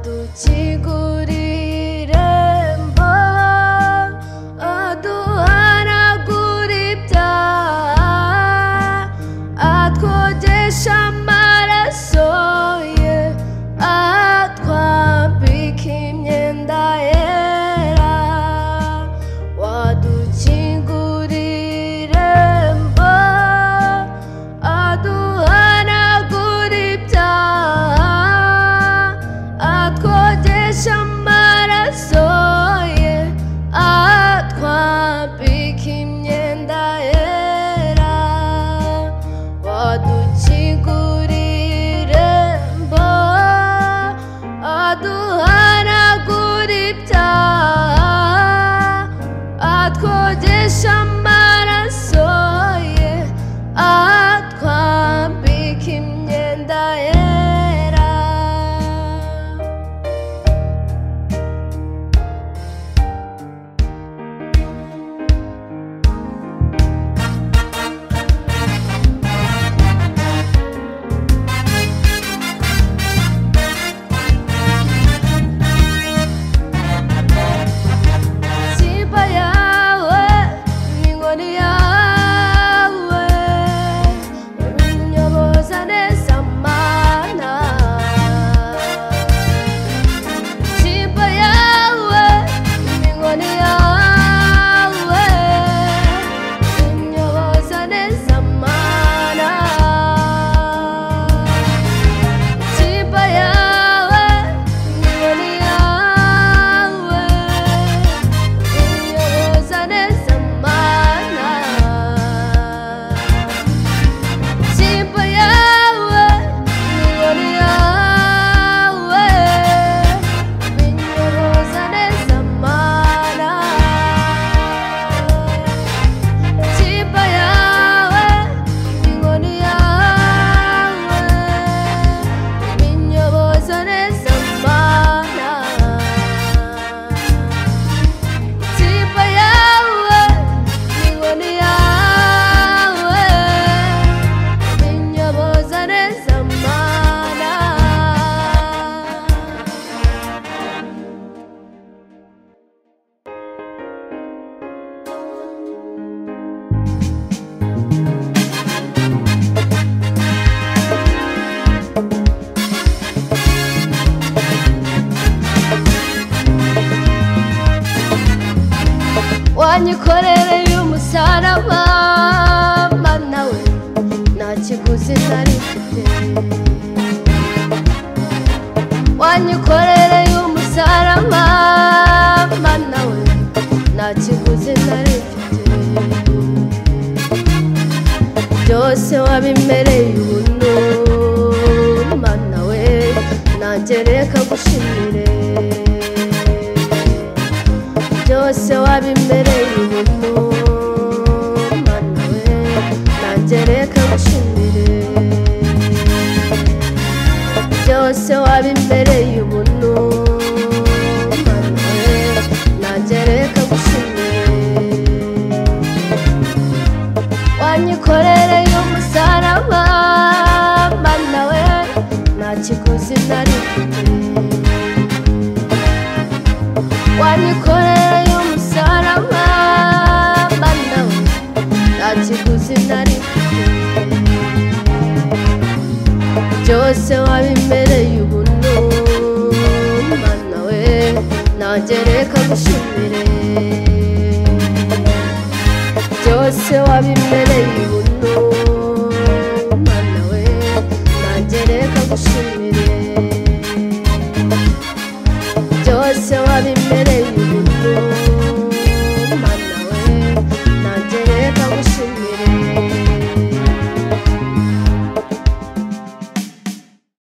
wadukingurira irembo aduhanagura ibyaha atwogesha amaraso ye atwambika imyenda yera wadukingurira irembo aduhanagura ibyaha atwogesha amaraso ye atwambika imyenda yera wadukingurira irembo aduhanagura ibyaha atwogesha amaraso ye atwambika imyenda yera simba yawe n'inkoni yawe binyoboza neza mana simba yawe n'inkoni yawe binyoboza neza mana simba yawe n'inkoni yawe binyoboza neza mana simba yawe n'inkoni yawe binyoboza neza mana simba yawe n'inkoni yawe binyoboza neza mana simba yawe n'inkoni yawe binyoboza neza mana wanyikorereye umusaraba mana we nta kiguzi nari mfite wanyikorereye umusaraba mana we nta kiguzi nari mfite byose wabimereye ubuntu mana we nanjye reka gushimire byose wabimereye ubuntu mana we nanjye reka gushimire byose wabimereye ubuntu mana we nanjye reka gushimire wanyikorereye umusaraba mana we nta kiguzi nari mfite wanyikorereye umusaraba mana we nta kiguzi nari mfite byose wabimereye ubuntu mana we nanjye reka gushimire byose wabimereye ubuntu mana we nanjye reka gushimire byose wabimereye